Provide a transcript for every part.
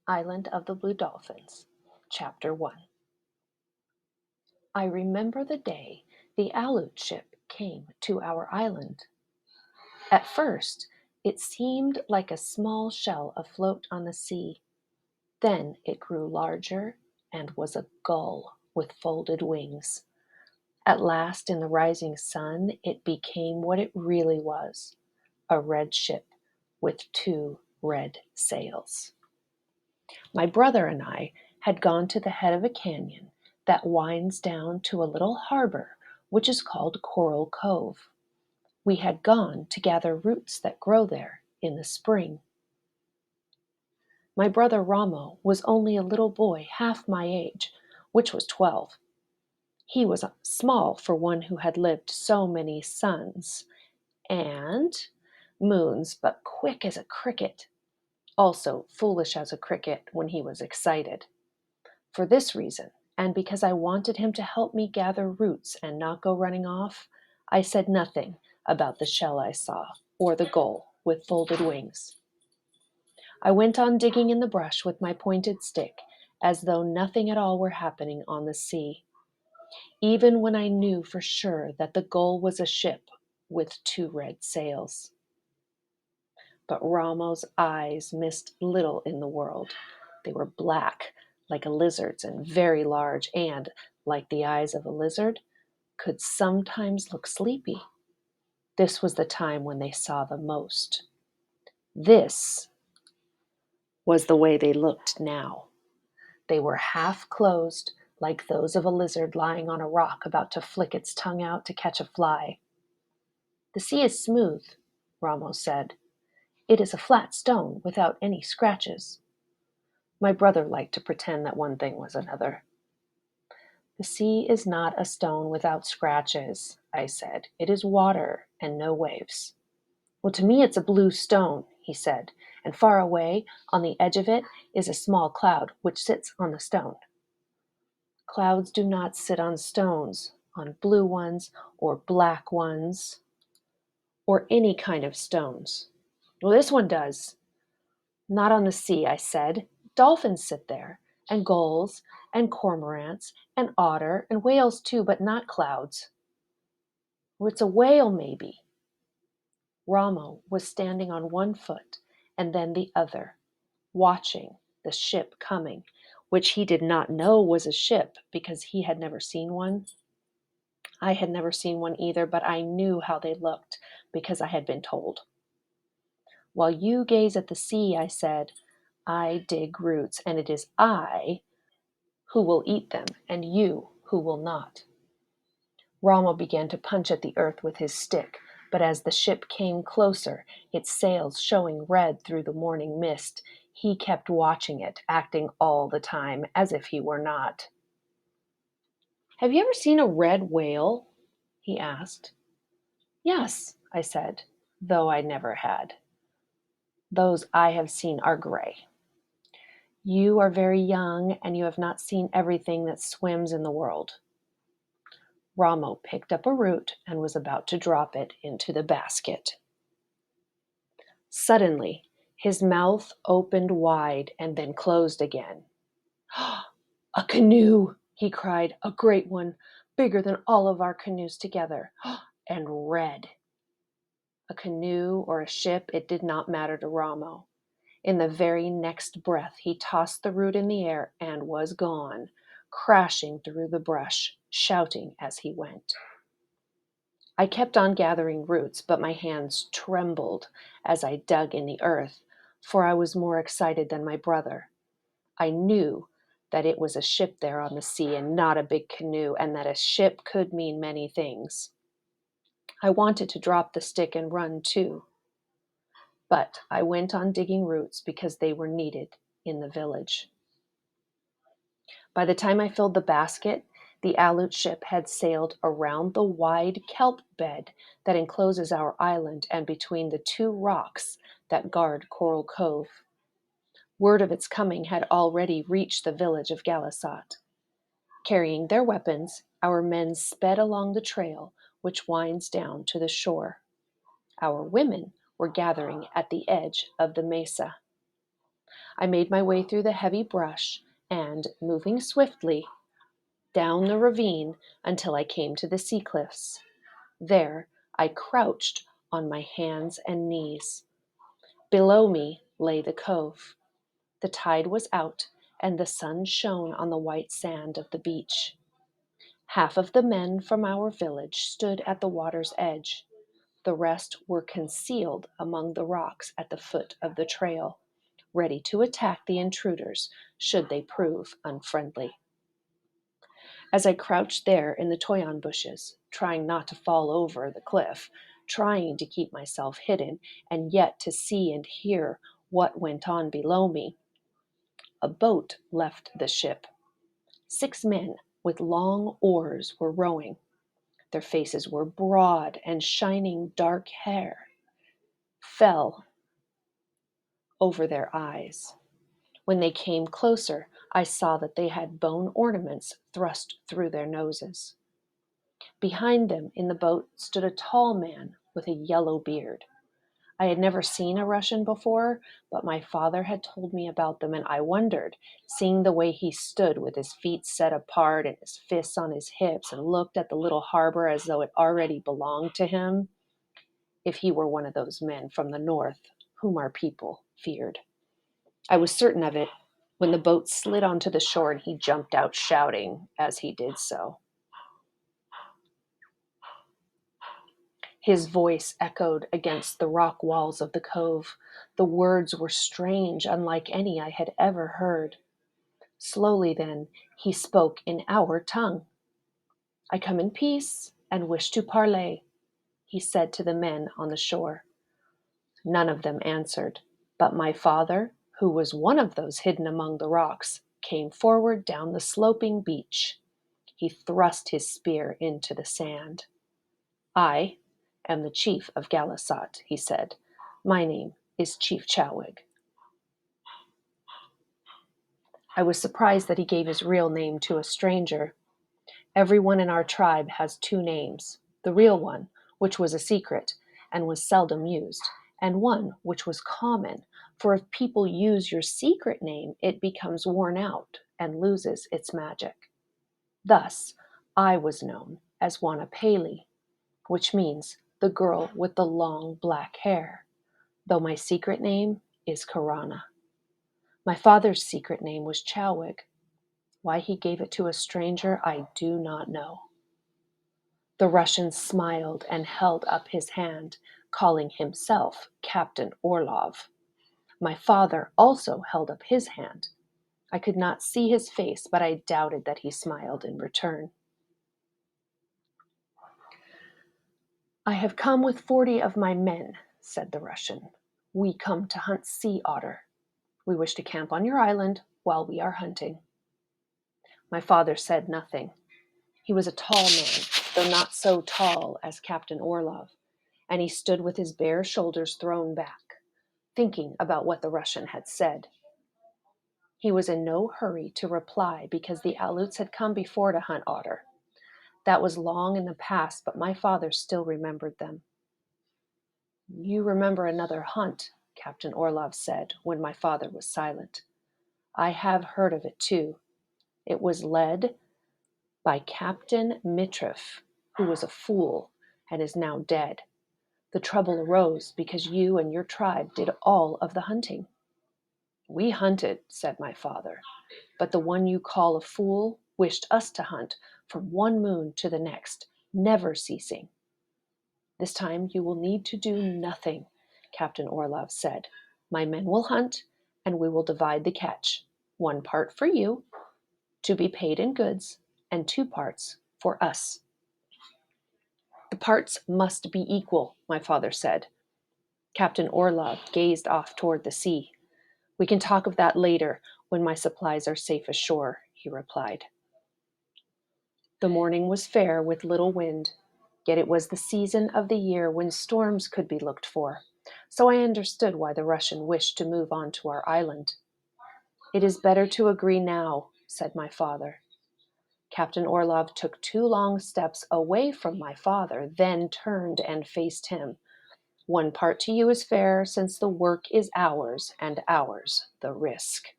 Island of the Blue Dolphins, Chapter 1. I remember the day the Aleut ship came to our island. At first, it seemed like a small shell afloat on the sea. Then it grew larger and was a gull with folded wings. At last, in the rising sun, it became what it really was, a red ship with two red sails. My brother and I had gone to the head of a canyon that winds down to a little harbor which is called Coral Cove. We had gone to gather roots that grow there in the spring. My brother Ramo was only a little boy half my age, which was 12. He was small for one who had lived so many suns and moons, but quick as a cricket, also foolish as a cricket when he was excited. For this reason, and because I wanted him to help me gather roots and not go running off, I said nothing about the shell I saw or the gull with folded wings. I went on digging in the brush with my pointed stick as though nothing at all were happening on the sea, even when I knew for sure that the gull was a ship with two red sails. But Ramo's eyes missed little in the world. They were black, like a lizard's, and very large, and, like the eyes of a lizard, could sometimes look sleepy. This was the time when they saw the most. This was the way they looked now. They were half closed, like those of a lizard lying on a rock about to flick its tongue out to catch a fly. "The sea is smooth," Ramo said. "It is a flat stone without any scratches." My brother liked to pretend that one thing was another. "The sea is not a stone without scratches," I said. "It is water and no waves." "Well, to me it's a blue stone," he said, "and far away on the edge of it is a small cloud which sits on the stone." "Clouds do not sit on stones, on blue ones or black ones, or any kind of stones." "Well, this one does." "Not on the sea," I said. "Dolphins sit there, and gulls, and cormorants, and otter, and whales too, but not clouds." "Well, it's a whale, maybe." Ramo was standing on one foot and then the other, watching the ship coming, which he did not know was a ship because he had never seen one. I had never seen one either, but I knew how they looked because I had been told. "While you gaze at the sea," I said, "I dig roots, and it is I who will eat them, and you who will not." Ramo began to punch at the earth with his stick, but as the ship came closer, its sails showing red through the morning mist, he kept watching it, acting all the time as if he were not. "Have you ever seen a red whale?" he asked. "Yes," I said, though I never had. "Those I have seen are gray." "You are very young, and you have not seen everything that swims in the world." Ramo picked up a root and was about to drop it into the basket. Suddenly, his mouth opened wide and then closed again. "A canoe!" he cried. "A great one, bigger than all of our canoes together, and red." A canoe or a ship, it did not matter to Ramo. In the very next breath, he tossed the root in the air and was gone, crashing through the brush, shouting as he went. I kept on gathering roots, but my hands trembled as I dug in the earth, for I was more excited than my brother. I knew that it was a ship there on the sea and not a big canoe, and that a ship could mean many things. I wanted to drop the stick and run too, but I went on digging roots because they were needed in the village. By the time I filled the basket, the Aleut ship had sailed around the wide kelp bed that encloses our island and between the two rocks that guard Coral Cove. Word of its coming had already reached the village of Galisat. Carrying their weapons, our men sped along the trail which winds down to the shore. Our women were gathering at the edge of the mesa. I made my way through the heavy brush and, moving swiftly, down the ravine until I came to the sea cliffs. There I crouched on my hands and knees. Below me lay the cove. The tide was out, and the sun shone on the white sand of the beach. Half of the men from our village stood at the water's edge. The rest were concealed among the rocks at the foot of the trail, ready to attack the intruders should they prove unfriendly. As I crouched there in the toyon bushes, trying not to fall over the cliff, trying to keep myself hidden, and yet to see and hear what went on below me, a boat left the ship. 6 men with long oars were rowing. Their faces were broad, and shining dark hair fell over their eyes. When they came closer, I saw that they had bone ornaments thrust through their noses. Behind them in the boat stood a tall man with a yellow beard. I had never seen a Russian before, but my father had told me about them, and I wondered, seeing the way he stood with his feet set apart and his fists on his hips and looked at the little harbor as though it already belonged to him, if he were one of those men from the north whom our people feared. I was certain of it when the boat slid onto the shore and he jumped out shouting as he did so. His voice echoed against the rock walls of the cove. The words were strange, unlike any I had ever heard. Slowly then, he spoke in our tongue. "I come in peace and wish to parley," he said to the men on the shore. None of them answered, but my father, who was one of those hidden among the rocks, came forward down the sloping beach. He thrust his spear into the sand. "I am the chief of Galasat," he said. "My name is Chief Chowig." I was surprised that he gave his real name to a stranger. Everyone in our tribe has 2 names, the real one, which was a secret and was seldom used, and one which was common, for if people use your secret name, it becomes worn out and loses its magic. Thus, I was known as Wanapali, which means the girl with the long black hair, though my secret name is Karana. My father's secret name was Chowig. Why he gave it to a stranger, I do not know. The Russian smiled and held up his hand, calling himself Captain Orlov. My father also held up his hand. I could not see his face, but I doubted that he smiled in return. "I have come with 40 of my men," said the Russian. "We come to hunt sea otter. We wish to camp on your island while we are hunting." My father said nothing. He was a tall man, though not so tall as Captain Orlov, and he stood with his bare shoulders thrown back, thinking about what the Russian had said. He was in no hurry to reply because the Aleuts had come before to hunt otter. That was long in the past, but my father still remembered them. "You remember another hunt," Captain Orlov said when my father was silent. "I have heard of it too. It was led by Captain Mitrov, who was a fool and is now dead. The trouble arose because you and your tribe did all of the hunting." "We hunted," said my father, "but the one you call a fool wished us to hunt from one moon to the next, never ceasing." "This time you will need to do nothing," Captain Orlov said. "My men will hunt, and we will divide the catch. 1 part for you, to be paid in goods, and 2 parts for us." "The parts must be equal," my father said. Captain Orlov gazed off toward the sea. "We can talk of that later, when my supplies are safe ashore," he replied. The morning was fair with little wind, yet it was the season of the year when storms could be looked for, so I understood why the Russian wished to move on to our island. "It is better to agree now," said my father. Captain Orlov took 2 long steps away from my father, then turned and faced him. One part to you is fair, since the work is ours, and ours the risk."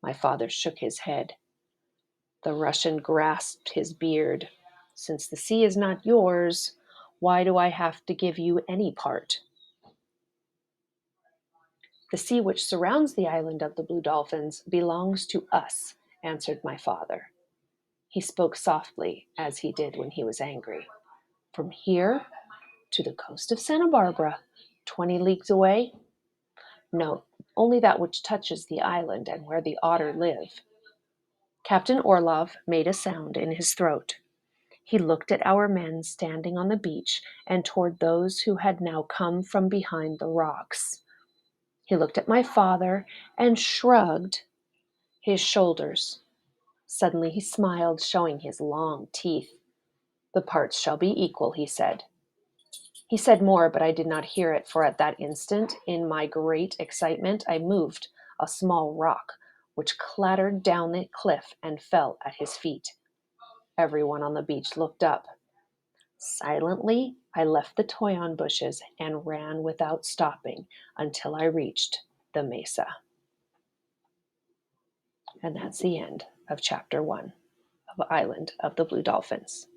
My father shook his head. The Russian grasped his beard. "Since the sea is not yours, why do I have to give you any part?" "The sea which surrounds the island of the Blue Dolphins belongs to us," answered my father. He spoke softly, as he did when he was angry. "From here to the coast of Santa Barbara, 20 leagues away? No, only that which touches the island and where the otter live." Captain Orlov made a sound in his throat. He looked at our men standing on the beach and toward those who had now come from behind the rocks. He looked at my father and shrugged his shoulders. Suddenly he smiled, showing his long teeth. "The parts shall be equal," he said. He said more, but I did not hear it, for at that instant, in my great excitement, I moved a small rock, which clattered down the cliff and fell at his feet. Everyone on the beach looked up. Silently, I left the toyon bushes and ran without stopping until I reached the mesa. And that's the end of Chapter 1 of Island of the Blue Dolphins.